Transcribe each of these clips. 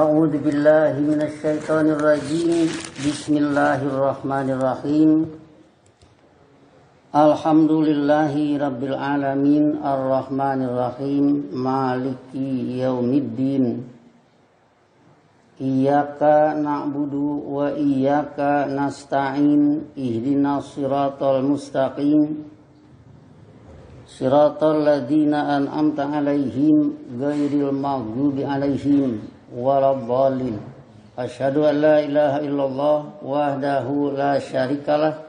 A'udzu billahi minasy syaithanir rajim. Bismillahirrahmanirrahim. Alhamdulillahi rabbil alamin arrahmanir rahim maliki yaumiddin. Iyyaka na'budu wa iyyaka nasta'in ihdinas siratal mustaqim. Siratal ladzina an'amta 'alaihim ghairil maghdubi 'alaihim waladdallin. Asyhadu an la ilaha illallah wahdahu la syarikalah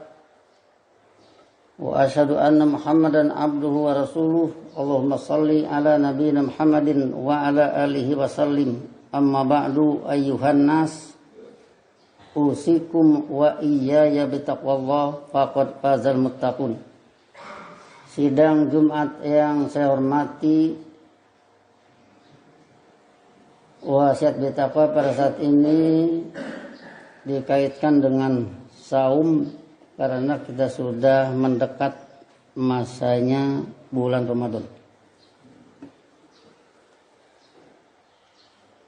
wa asyhadu anna Muhammadan abduhu wa rasuluh. Allahumma shalli ala nabiyyina Muhammadin wa ala alihi wa sallim. Amma ba'du ayyuhan nas, usikum wa iyaya bitaqwallah faqad fazal muttaqun. Sidang Jumat yang saya hormati, wasiat bertakwa pada saat ini dikaitkan dengan saum karena kita sudah mendekat masanya bulan Ramadan.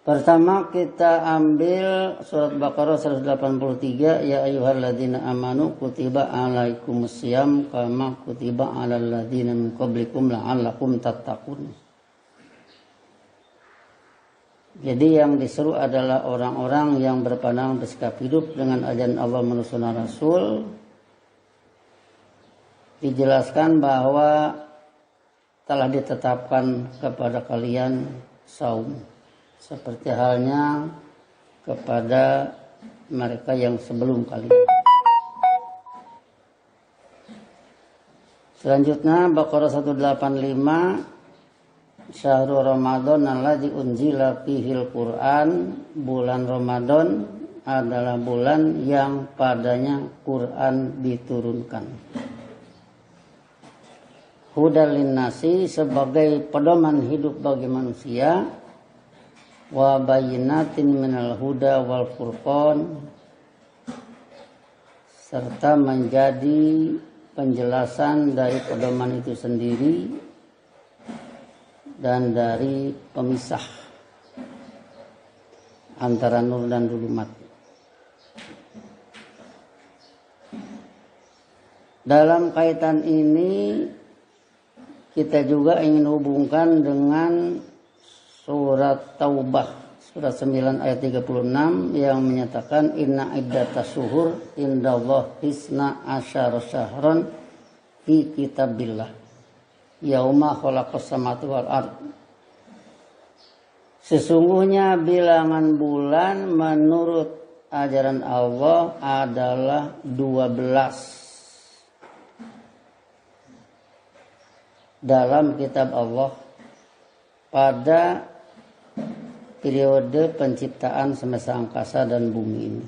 Pertama kita ambil surat Baqarah 183, ya ayyuhalladzina amanu kutiba alaikumusiyam kama kutiba alal ladzina min qablikum la'allakum tattaqun. Jadi yang diseru adalah orang-orang yang berpandangan bersikap hidup dengan ajaran Allah menurut sunnah Rasul. Dijelaskan bahwa telah ditetapkan kepada kalian saum, seperti halnya kepada mereka yang sebelum kalian. Selanjutnya Baqarah 185, Syahrul Ramadan alladzi unzila fihil Qur'an. Bulan Ramadan adalah bulan yang padanya Quran diturunkan. Hudal linnasi, sebagai pedoman hidup bagi manusia. Wa bayyinatin minal huda wal furqan, serta menjadi penjelasan dari pedoman itu sendiri dan dari pemisah antara nur dan zulumat. Dalam kaitan ini kita juga ingin hubungkan dengan surat Taubah, surat 9 ayat 36 yang menyatakan inna iddatas syuhur indallah hisna asyara syahran fi kitabillah yauma khalaqas samawati wal ard. Sesungguhnya bilangan bulan menurut ajaran Allah adalah 12 dalam kitab Allah pada periode penciptaan semesta angkasa dan bumi ini.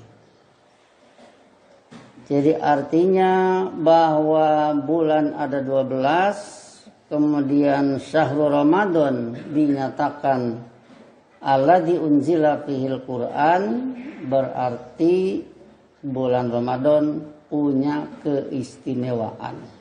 Jadi artinya bahwa bulan ada 12, kemudian Syahrul Ramadan dinyatakan alladzi unzila fihil Qur'an, berarti bulan Ramadan punya keistimewaan.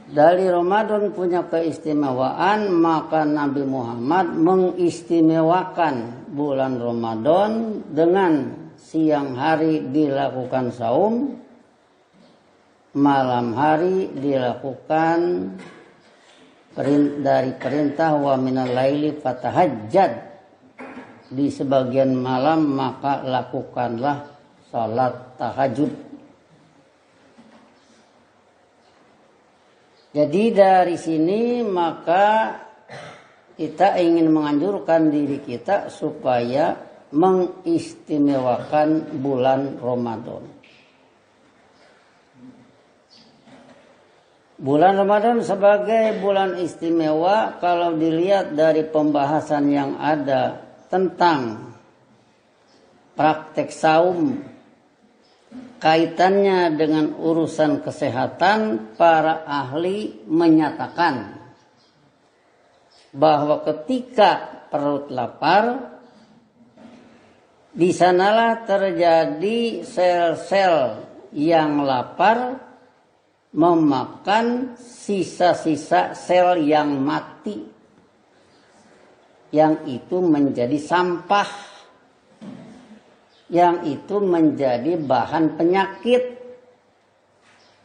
Dari Ramadan punya keistimewaan, maka Nabi Muhammad mengistimewakan bulan Ramadan dengan siang hari dilakukan saum, malam hari dilakukan dari perintah wa minal laili fatahajjad. Di sebagian malam maka lakukanlah salat tahajud. Jadi dari sini maka kita ingin menganjurkan diri kita supaya mengistimewakan bulan Ramadan. Bulan Ramadan sebagai bulan istimewa kalau dilihat dari pembahasan yang ada tentang praktek saum, kaitannya dengan urusan kesehatan, para ahli menyatakan bahwa ketika perut lapar, di sanalah terjadi sel-sel yang lapar memakan sisa-sisa sel yang mati. yang itu menjadi sampah, yang itu menjadi bahan penyakit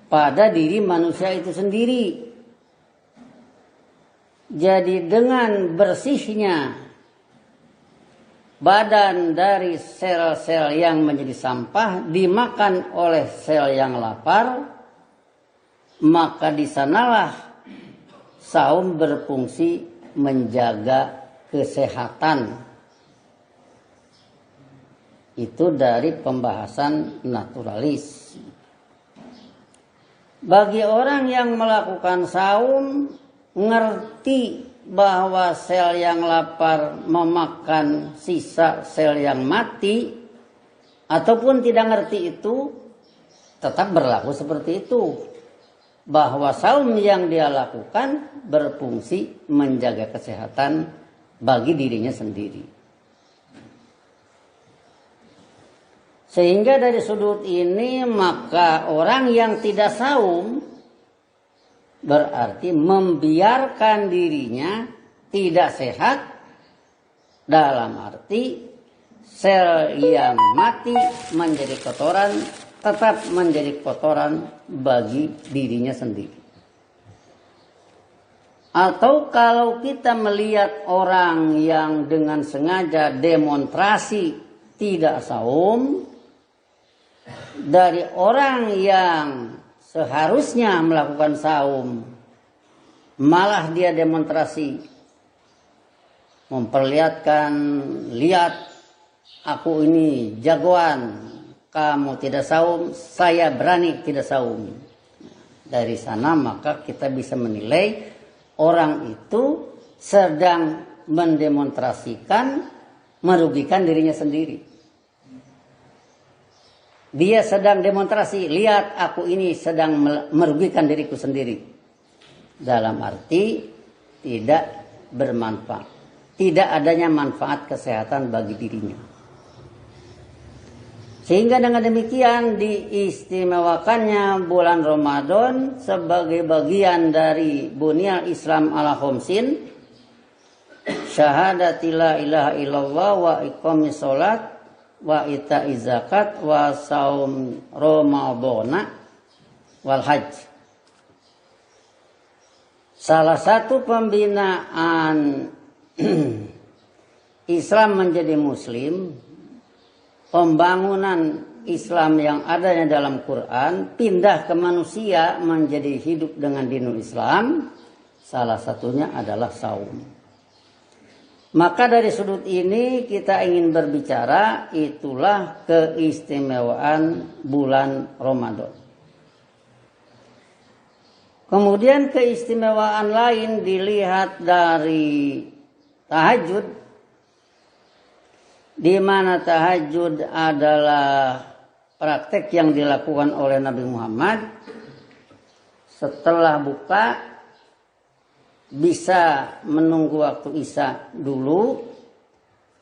pada diri manusia itu sendiri. Jadi dengan bersihnya badan dari sel-sel yang menjadi sampah dimakan oleh sel yang lapar, maka di sanalah saum berfungsi menjaga kesehatan. Itu dari pembahasan naturalis. Bagi orang yang melakukan saum, ngerti bahwa sel yang lapar memakan sisa sel yang mati, ataupun tidak ngerti itu, tetap berlaku seperti itu. Bahwa saum yang dia lakukan berfungsi menjaga kesehatan bagi dirinya sendiri. Sehingga dari sudut ini maka orang yang tidak saum berarti membiarkan dirinya tidak sehat, dalam arti sel yang mati menjadi kotoran, tetap menjadi kotoran bagi dirinya sendiri. Atau kalau kita melihat orang yang dengan sengaja demonstrasi tidak saum, dari orang yang seharusnya melakukan saum, malah dia demonstrasi, memperlihatkan, lihat aku ini jagoan, kamu tidak saum, saya berani tidak saum. Dari sana maka kita bisa menilai orang itu sedang mendemonstrasikan merugikan dirinya sendiri. Dia sedang demonstrasi, lihat aku ini sedang merugikan diriku sendiri. Dalam arti tidak bermanfaat. Tidak adanya manfaat kesehatan bagi dirinya. Sehingga dengan demikian diistimewakannya bulan Ramadan sebagai bagian dari bunyal Islam ala khomsin. Syahadati la ilaha illallah wa iqamis sholat wa ita'iz zakat wa saum Ramadhana wal hajj. Salah satu pembinaan Islam menjadi muslim, pembangunan Islam yang adanya dalam Quran pindah ke manusia menjadi hidup dengan dinul Islam, salah satunya adalah saum. Maka dari sudut ini kita ingin berbicara, itulah keistimewaan bulan Ramadan. Kemudian keistimewaan lain dilihat dari tahajud, di mana tahajud adalah praktek yang dilakukan oleh Nabi Muhammad setelah buka. Bisa menunggu waktu isya dulu,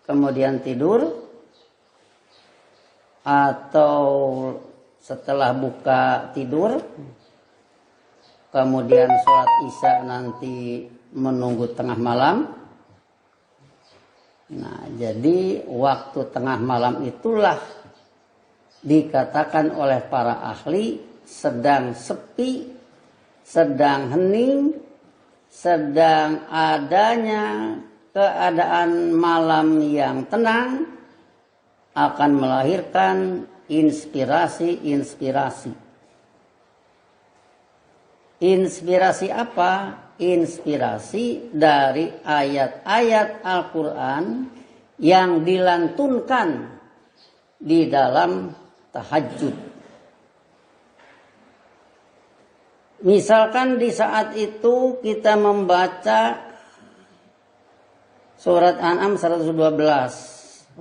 kemudian tidur, atau setelah buka tidur, kemudian sholat isya nanti menunggu tengah malam. Nah, jadi waktu tengah malam itulah dikatakan oleh para ahli sedang sepi, sedang hening, sedang adanya keadaan malam yang tenang akan melahirkan inspirasi-inspirasi. Inspirasi apa? Inspirasi dari ayat-ayat Al-Quran yang dilantunkan di dalam tahajud. Misalkan di saat itu kita membaca surat An'am 112.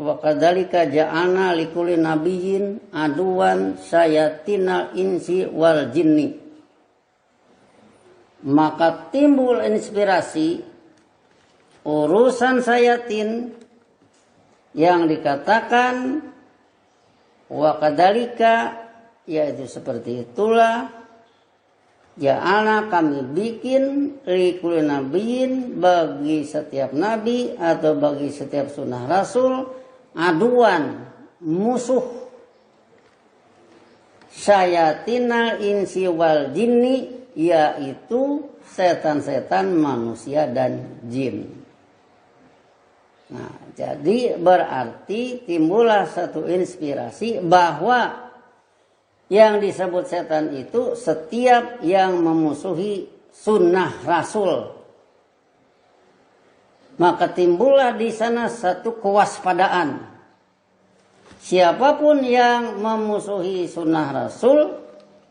Wa kadzalika ja'alna likulli nabiyyin aduwan syayatinal insi wal jinni. Maka timbul inspirasi urusan syayatin yang dikatakan wa kadzalika, yaitu seperti itulah Ja'alna kami bikin likulli nabiyyin bagi setiap nabi atau bagi setiap sunnah rasul aduan musuh syayatinal insi wal jinni, yaitu setan-setan manusia dan jin. Nah, jadi berarti timbullah satu inspirasi bahwa yang disebut setan itu setiap yang memusuhi sunnah Rasul. Maka timbullah di sana satu kewaspadaan. Siapapun yang memusuhi sunnah Rasul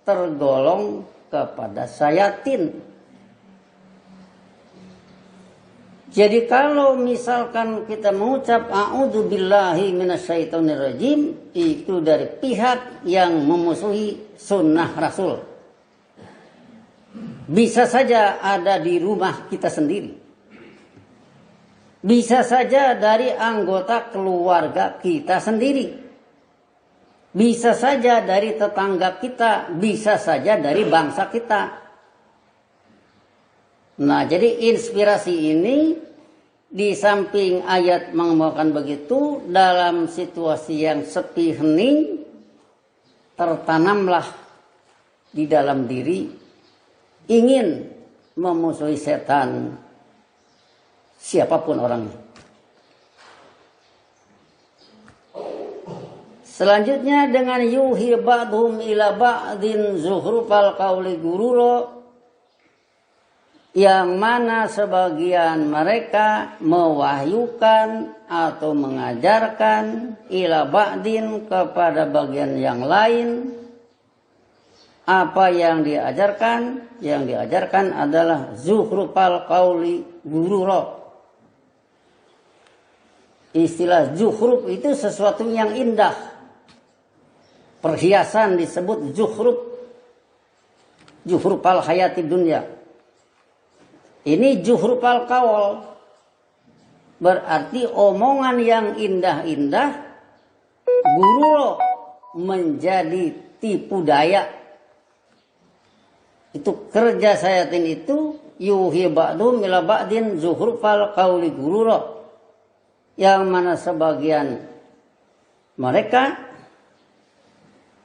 tergolong kepada syayatin. Jadi kalau misalkan kita mengucap a'udzubillahi minasyaitonirrajim, itu dari pihak yang memusuhi sunnah Rasul. Bisa saja ada di rumah kita sendiri. Bisa saja dari anggota keluarga kita sendiri. Bisa saja dari tetangga kita, bisa saja dari bangsa kita. Nah, jadi inspirasi ini di samping ayat mengembangkan begitu, dalam situasi yang sepi hening, tertanamlah di dalam diri ingin memusuhi setan siapapun orangnya. Selanjutnya dengan yuhi ba'dhum ila ba'din zuhrufal qawli gururo, yang mana sebagian mereka mewahyukan atau mengajarkan ila ba'din kepada bagian yang lain. Apa yang diajarkan? Yang diajarkan adalah zuhrufal qawli gururo. Istilah zuhruf itu sesuatu yang indah. Perhiasan disebut zuhruf. Zuhrufal hayati dunya. Ini zuhrufal qawl, berarti omongan yang indah-indah guru menjadi tipu daya. Itu kerja syayatin itu, yuhi ba'dhum ila ba'din zuhrufal qawli guru, yang mana sebagian mereka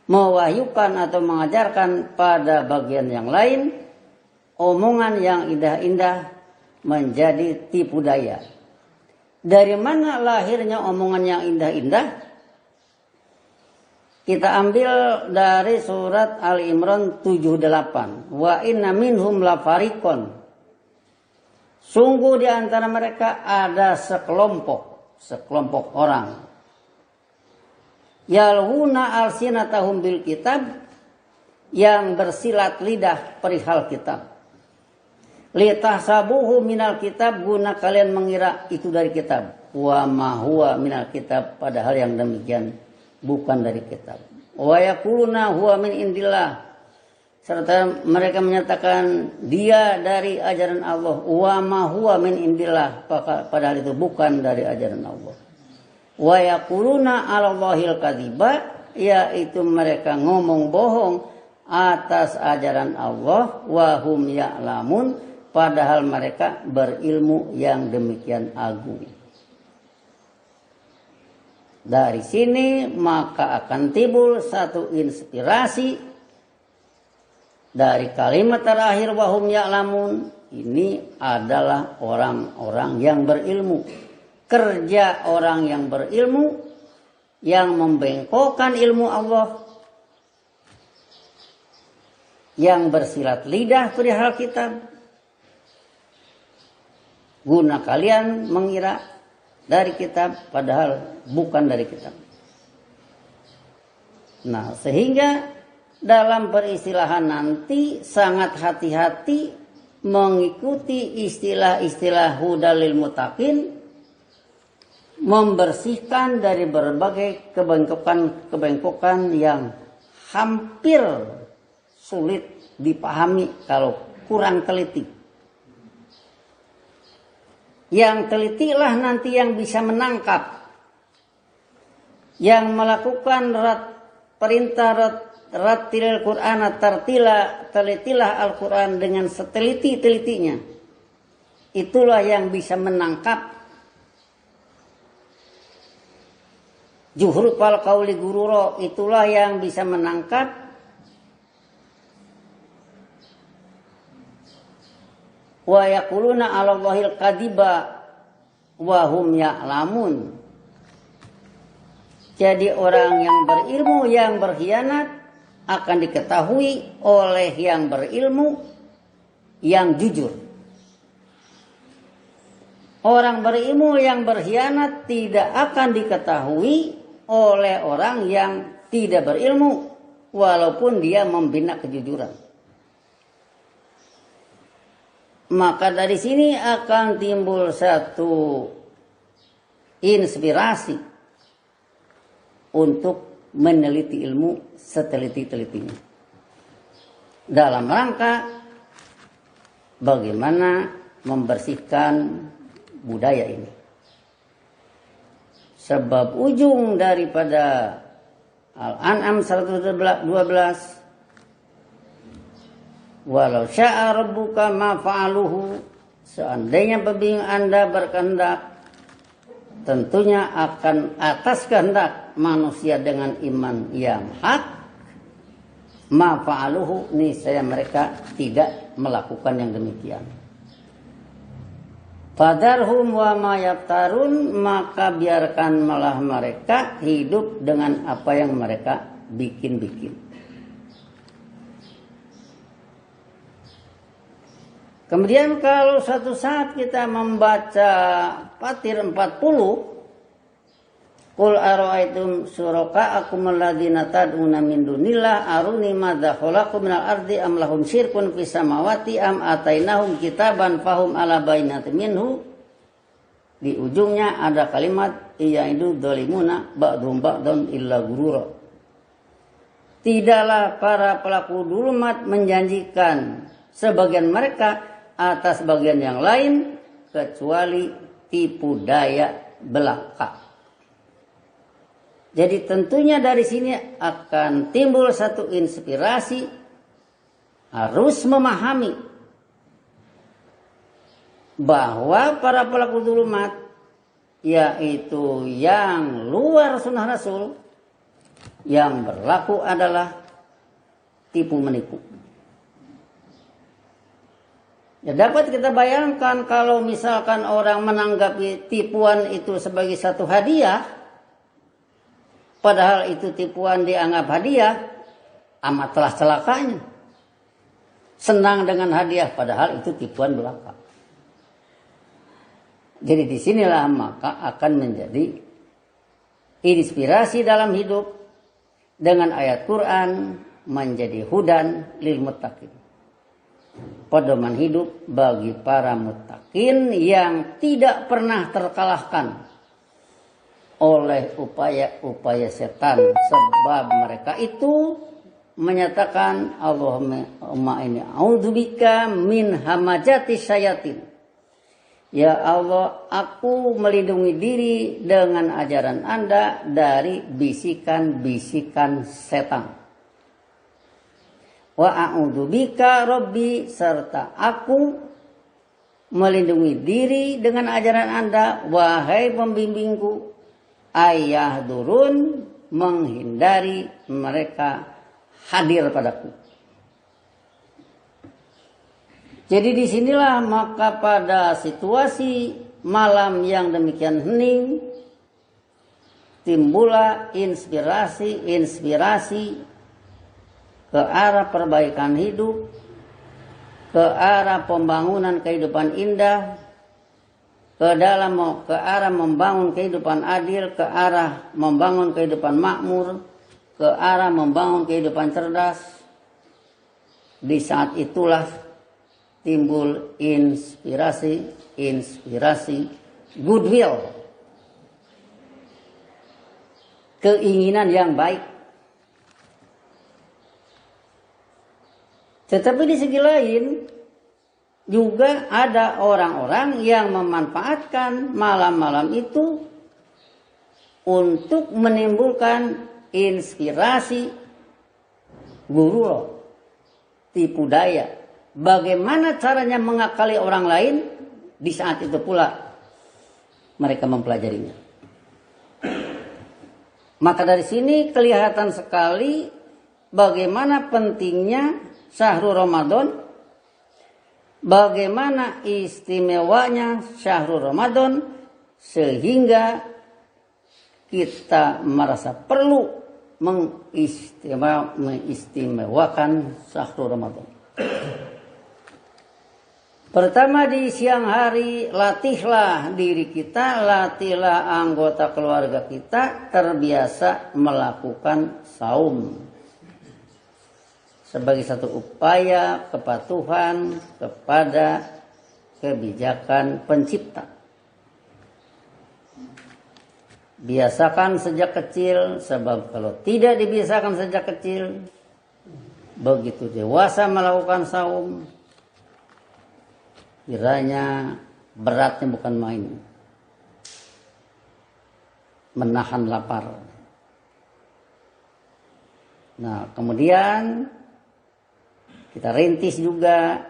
mewahyukan atau mengajarkan pada bagian yang lain omongan yang indah-indah menjadi tipu daya. Dari mana lahirnya omongan yang indah-indah? Kita ambil dari surat Ali Imran 78. Wa inna minhum lafariqon. Sungguh di antara mereka ada sekelompok orang. Yalhuna alsinatahum bil kitab, yang bersilat lidah perihal kitab. Litahsabuhu minal kitab, guna kalian mengira itu dari kitab. Wa ma huwa minal kitab, padahal yang demikian bukan dari kitab. Wa yaquluna huwa min indillah, serta mereka menyatakan dia dari ajaran Allah. Wa ma huwa min indillah, padahal itu bukan dari ajaran Allah. Wa yaquluna 'alallahil kadziba, yaitu mereka ngomong bohong atas ajaran Allah. Wa hum ya'lamun, padahal mereka berilmu yang demikian agung. Dari sini maka akan timbul satu inspirasi dari kalimat terakhir wahum ya'lamun. Ini adalah orang-orang yang berilmu. Kerja orang yang berilmu, yang membengkokkan ilmu Allah, yang bersilat lidah perihal kitab, guna kalian mengira dari kitab, padahal bukan dari kitab. Nah, sehingga dalam peristilahan nanti sangat hati-hati mengikuti istilah-istilah hudalil muttaqin, membersihkan dari berbagai kebengkokan yang hampir sulit dipahami kalau kurang teliti. Yang telitilah nanti yang bisa menangkap, yang melakukan perintah Rattilil Qur'ana tartila, telitilah Al-Quran dengan seteliti-telitinya. Itulah yang bisa menangkap juhrufal qauli gururo, itulah yang bisa menangkap wa yaquluna 'alallahil kadiba wa hum ya'lamun. Jadi orang yang berilmu yang berkhianat akan diketahui oleh yang berilmu yang jujur. Orang berilmu yang berkhianat tidak akan diketahui oleh orang yang tidak berilmu walaupun dia membina kejujuran. Maka dari sini akan timbul satu inspirasi untuk meneliti ilmu seteliti-telitinya dalam rangka bagaimana membersihkan budaya ini. Sebab ujung daripada Al-An'am 112, walau syaa rabbuka ma fa'aluhu, seandainya pembimbing Anda berkehendak, tentunya akan atas kehendak manusia dengan iman yang hak, ma fa'aluhu, niscaya mereka tidak melakukan yang demikian. Fadarhum wa ma yaftarun, maka biarkan malah mereka hidup dengan apa yang mereka bikin-bikin. Kemudian kalau suatu saat kita membaca Fatir 40, Qul ara'aytum syuraka'akum alladzina tad'una min dunillah aruni madza khalaqu minal ardi am lahum syirkun fis samawati am atainahum kitaban fahum ala bainatin minhu. Di ujungnya ada kalimat iyaidu dzalimuna ba'dhum ba'dhan illa gurura. Tidaklah para pelaku dzulmat menjanjikan sebagian mereka atas bagian yang lain kecuali tipu daya belaka. Jadi tentunya dari sini akan timbul satu inspirasi, harus memahami bahwa para pelaku dzulmat, yaitu yang luar sunnah Rasul, yang berlaku adalah tipu menipu. Ya, dapat kita bayangkan kalau misalkan orang menanggapi tipuan itu sebagai satu hadiah, padahal itu tipuan dianggap hadiah, amatlah celakanya. Senang dengan hadiah, padahal itu tipuan belaka. Jadi disinilah maka akan menjadi inspirasi dalam hidup dengan ayat Quran menjadi hudan lil muttaqin. Pedoman hidup bagi para muttaqin yang tidak pernah terkalahkan oleh upaya-upaya setan, sebab mereka itu menyatakan Allahumma inni a'udzubika min hamajati syayatin. Ya Allah, aku melindungi diri dengan ajaran Anda dari bisikan-bisikan setan. Wa a'udzubika Rabbi, serta aku melindungi diri dengan ajaran Anda, wahai pembimbingku, ayah durun, menghindari mereka hadir padaku. Jadi disinilah maka pada situasi malam yang demikian hening, timbullah inspirasi ke arah perbaikan hidup, ke arah pembangunan kehidupan indah, ke arah membangun kehidupan adil, ke arah membangun kehidupan makmur, ke arah membangun kehidupan cerdas. Di saat itulah timbul inspirasi goodwill, keinginan yang baik. Tetapi di segi lain juga ada orang-orang yang memanfaatkan malam-malam itu untuk menimbulkan inspirasi guru loh, tipu daya. Bagaimana caranya mengakali orang lain, di saat itu pula mereka mempelajarinya. Maka dari sini kelihatan sekali bagaimana pentingnya syahrul Ramadan, bagaimana istimewanya syahrul Ramadan, sehingga kita merasa perlu mengistimewakan syahrul Ramadan. Pertama, di siang hari latihlah diri kita, latihlah anggota keluarga kita terbiasa melakukan saum sebagai satu upaya kepatuhan kepada kebijakan pencipta. Biasakan sejak kecil, sebab kalau tidak dibiasakan sejak kecil, begitu dewasa melakukan saum, kiranya beratnya bukan main. Menahan lapar. Nah, kemudian kita rintis juga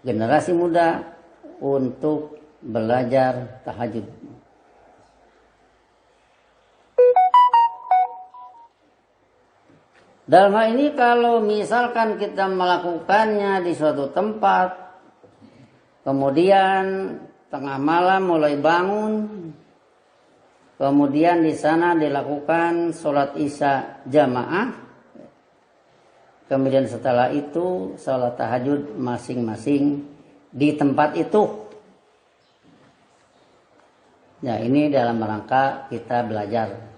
generasi muda untuk belajar tahajud. Dalam hal ini kalau misalkan kita melakukannya di suatu tempat, kemudian tengah malam mulai bangun, kemudian di sana dilakukan sholat isya jamaah, kemudian setelah itu sholat tahajud masing-masing di tempat itu. Nah, ini dalam rangka kita belajar.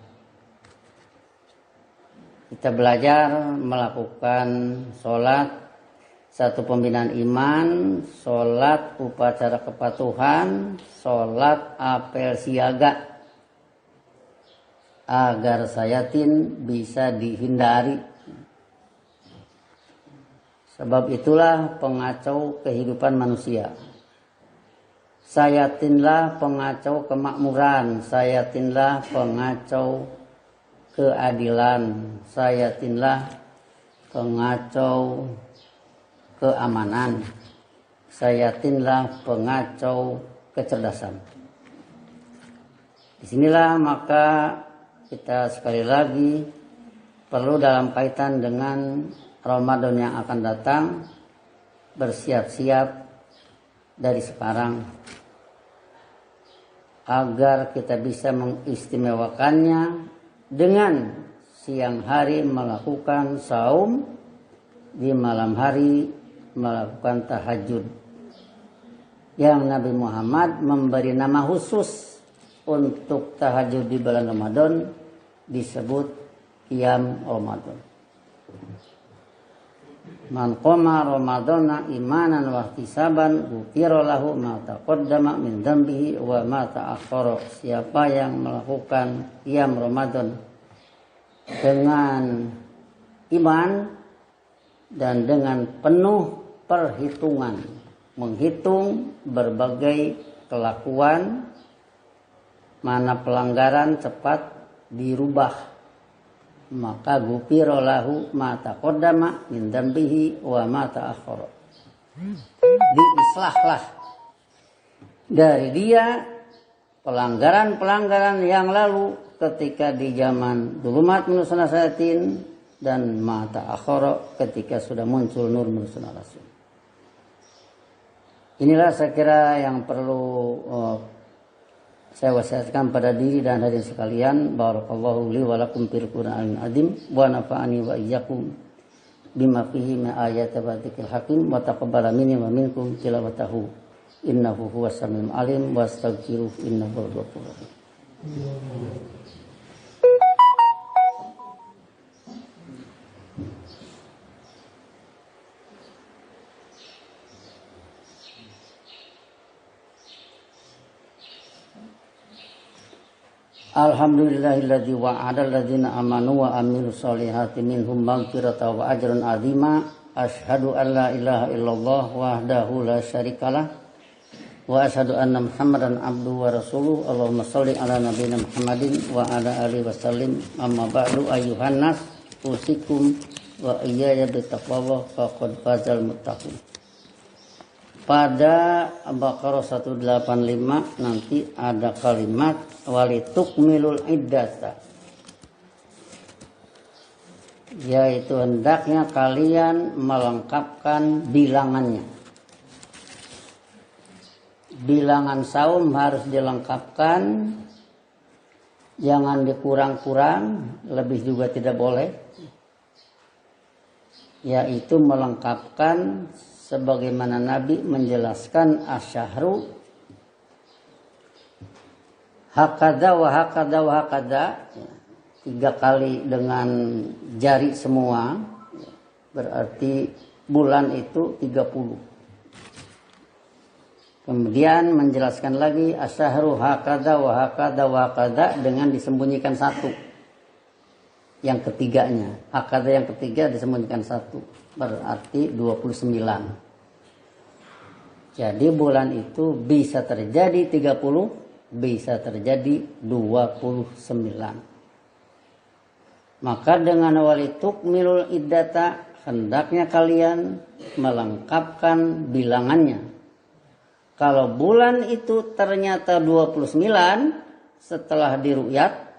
Kita belajar melakukan sholat satu pembinaan iman, sholat upacara kepatuhan, sholat apel siaga, agar sayatin bisa dihindari. Sebab itulah pengacau kehidupan manusia. Sayatinlah pengacau kemakmuran, sayatinlah pengacau keadilan, sayatinlah pengacau keamanan, sayatinlah pengacau kecerdasan. Disinilah maka kita sekali lagi perlu dalam kaitan dengan Ramadan yang akan datang bersiap-siap dari sekarang agar kita bisa mengistimewakannya dengan siang hari melakukan saum, di malam hari melakukan tahajud. Yang Nabi Muhammad memberi nama khusus untuk tahajud di bulan Ramadan, disebut Qiyam Ramadan. Man qama Ramadana imanan wa ihtisaban ghufira lahu ma taqaddama min dzambihi wa ma ta'akhkhara. Siapa yang melakukan qiyam Ramadan dengan iman dan dengan penuh perhitungan, menghitung berbagai kelakuan, mana pelanggaran cepat dirubah, maka ghufira lahu ma taqaddama min dzambihi wa ma ta'akhkhara. Diislahlah dari dia pelanggaran-pelanggaran yang lalu ketika di zaman dulumat minusana sayatin dan ma ta'akhkhara ketika sudah muncul nur minusana rasul. Inilah saya kira yang perlu saya wasiatkan pada diri dan hadirin sekalian. Barakallahu li wa lakum fil Qur'anil azim wa nafa'ani wa iyyakum bima fihi min ayati wa dzikril hakim wa taqabbala minni wa minkum tilawatahu innahu huwas samiul alim wastaghfiruh innahu huwal ghafurur rahim. Alhamdulillahilladzi wa'ada alladzina amanu wa amilus solihati minhum maghfiratan wa ajran azima. Asyhadu an la ilaha illallah wahdahu la syarikalah wa asyhadu anna Muhammadan abduhu wa rasuluh. Allahumma shalli ala nabiyyina Muhammadin wa ala alihi wasallim. Amma ba'du ayyuhan nas usikum wa iyaya bittaqwa faqad fazal muttaqin. Pada Baqarah 185 nanti ada kalimat walitukmilul iddata, yaitu hendaknya kalian melengkapkan bilangannya. Bilangan saum harus dilengkapkan, jangan dikurang-kurang, lebih juga tidak boleh. Yaitu melengkapkan sebagaimana Nabi menjelaskan asyahru hakada wa hakada wa hakada, 3 kali dengan jari semua, berarti bulan itu 30. Kemudian menjelaskan lagi asyahru hakada wa hakada wa hakada dengan disembunyikan 1. Yang ketiganya, hakada yang ketiga disembunyikan 1, berarti 29. Jadi bulan itu bisa terjadi 30, bisa terjadi 29. Maka dengan walitukmilul iddata, hendaknya kalian melengkapkan bilangannya. Kalau bulan itu ternyata 29 setelah diru'yat,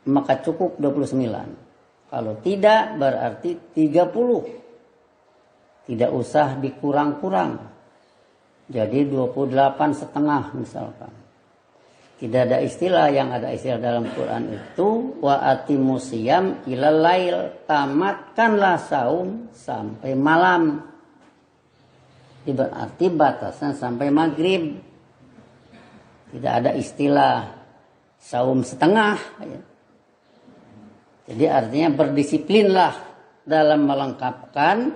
maka cukup 29. Kalau tidak berarti 30. Tidak usah dikurang-kurang. Jadi 28,5 misalkan. Tidak ada istilah, yang ada istilah dalam Quran itu wa atimusiyam ilal lail, tamatkanlah saum sampai malam. Berarti batasnya sampai maghrib. Tidak ada istilah saum setengah. Jadi artinya berdisiplinlah dalam melengkapkan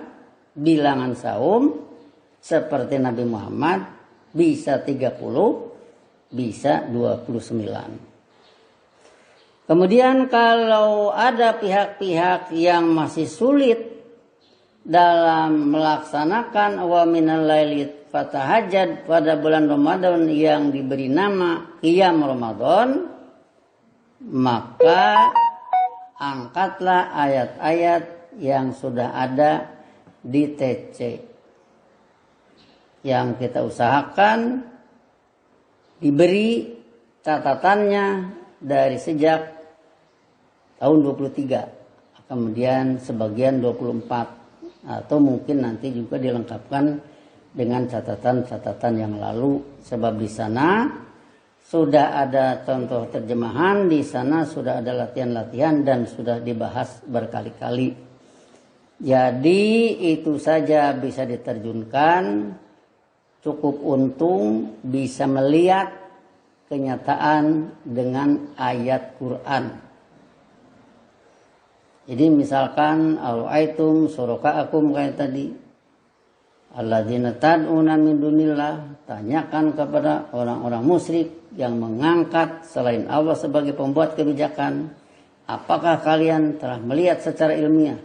bilangan saum seperti Nabi Muhammad, bisa 30, bisa 29. Kemudian kalau ada pihak-pihak yang masih sulit dalam melaksanakan wa minal laili fatahajjad pada bulan Ramadan yang diberi nama Qiyam Ramadan, maka angkatlah ayat-ayat yang sudah ada di TC. Yang kita usahakan diberi catatannya dari sejak tahun 23, kemudian sebagian 24. Atau mungkin nanti juga dilengkapkan dengan catatan-catatan yang lalu, sebab di sana sudah ada contoh terjemahan, di sana sudah ada latihan-latihan dan sudah dibahas berkali-kali. Jadi itu saja bisa diterjunkan, cukup untung bisa melihat kenyataan dengan ayat Quran. Jadi misalkan al-aitum suroka'akum kayak tadi, alladzina tad'una min dunillah, tanyakan kepada orang-orang musyrik yang mengangkat selain Allah sebagai pembuat kebijakan, apakah kalian telah melihat secara ilmiah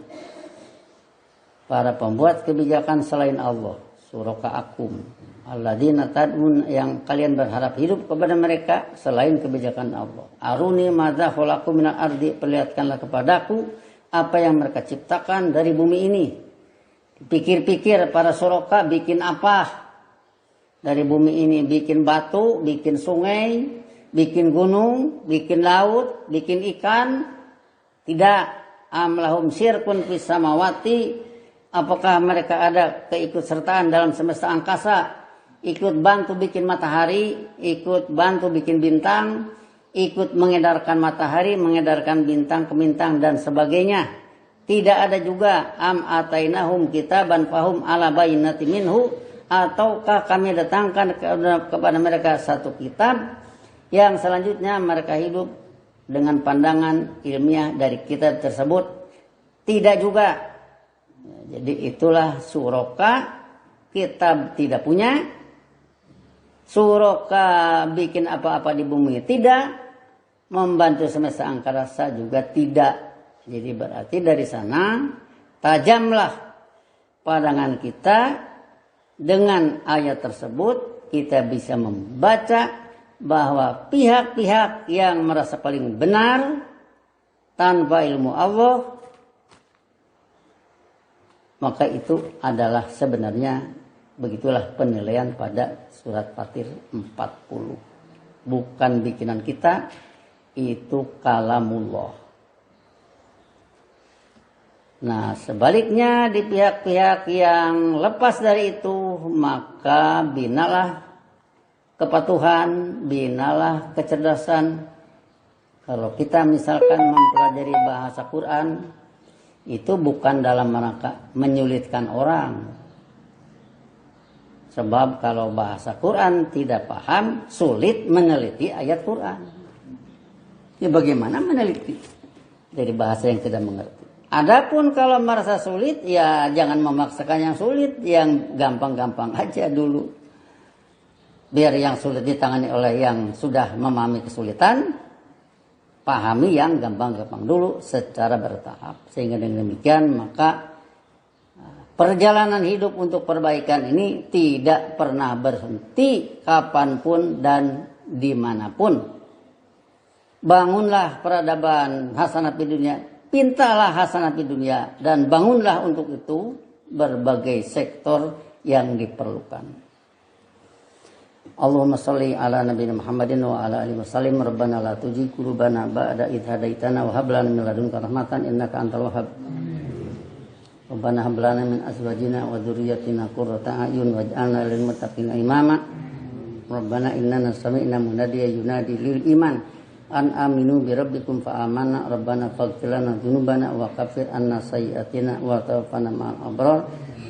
para pembuat kebijakan selain Allah? Suroka'akum, alladzina tad'un, yang kalian berharap hidup kepada mereka selain kebijakan Allah. Aruni madza khalaqu minal ardi, perlihatkanlah kepadaku apa yang mereka ciptakan dari bumi ini. Pikir-pikir para suroka bikin apa dari bumi ini? Bikin batu, bikin sungai, bikin gunung, bikin laut, bikin ikan? Tidak. Am lahum syirkun fis samawati, apakah mereka ada keikutsertaan dalam semesta angkasa? Ikut bantu bikin matahari, ikut bantu bikin bintang, ikut mengedarkan matahari, mengedarkan bintang ke bintang dan sebagainya. Tidak ada juga. Am atainahum kitaban fahum ala bayyinati minhu, ataukah kami datangkan kepada mereka satu kitab yang selanjutnya mereka hidup dengan pandangan ilmiah dari kitab tersebut? Tidak juga. Jadi itulah suroka, kitab tidak punya, suroka bikin apa-apa di bumi tidak, membantu semesta angkasa juga tidak. Jadi berarti dari sana tajamlah pandangan kita. Dengan ayat tersebut kita bisa membaca bahwa pihak-pihak yang merasa paling benar tanpa ilmu Allah Maka itu adalah sebenarnya begitulah penilaian pada surat Fatir 40. Bukan bikinan kita, itu kalamullah. Nah, sebaliknya di pihak-pihak yang lepas dari itu, maka binalah kepatuhan, binalah kecerdasan. Kalau kita misalkan mempelajari bahasa Quran, itu bukan dalam rangka menyulitkan orang. Sebab kalau bahasa Quran tidak paham, sulit meneliti ayat Quran. Ya bagaimana meneliti dari bahasa yang tidak mengerti? Adapun kalau merasa sulit, ya jangan memaksakan yang sulit, yang gampang-gampang aja dulu. Biar yang sulit ditangani oleh yang sudah memahami kesulitan, pahami yang gampang-gampang dulu secara bertahap. Sehingga dengan demikian maka perjalanan hidup untuk perbaikan ini tidak pernah berhenti kapanpun dan dimanapun. Bangunlah peradaban hasanah di dunia, pintalah hasanah di dunia, dan bangunlah untuk itu berbagai sektor yang diperlukan. Allahumma sholli ala nabiyina Muhammadin wa ala alihi wasallim. Rabbana la tuzigh qulubana ba'da idh hadaitana wa hab lana min ladunka rahmatan innaka antal wahhab. Rabbana hab lana min azwajina wa dzurriyyatina qurrata a'yun waj'alna lil muttaqina imama. Rabbana innana sami'na munadiyan yunadi lil iman an aminu bi rabbikum fa amanna. Rabbana faghfir lana dzunubana wa kaffir anna sayyi'atina wa tawaffana ma'al abrar.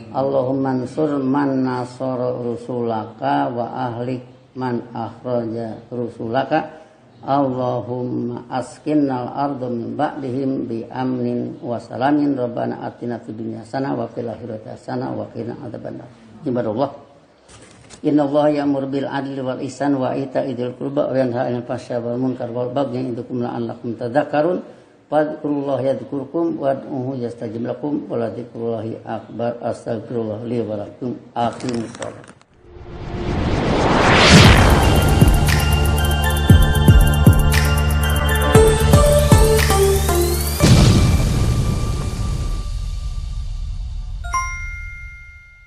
Allahumma ansur man nasara rusulaka wa ahlik man akhraja rusulaka. Allahumma askinnal ardu min ba'dihim bi amnin wa salamin. Rabbana atina fid dunya hasanah wa fil akhirati hasanah wa qina adzabannar. Ibadallah, innallaha ya'muru bil adli wal ihsan wa ita'i dzil qurba wa yanha 'anil fahsya'i wal munkar wal baghi ya'idukum la'allakum tadhakkarun. Fadhkurullaha yadhkurkum wad'uhu yastajib lakum wa la dzikrullahi akbar. Astagfirullah li wa lakum. Aqimus shalah.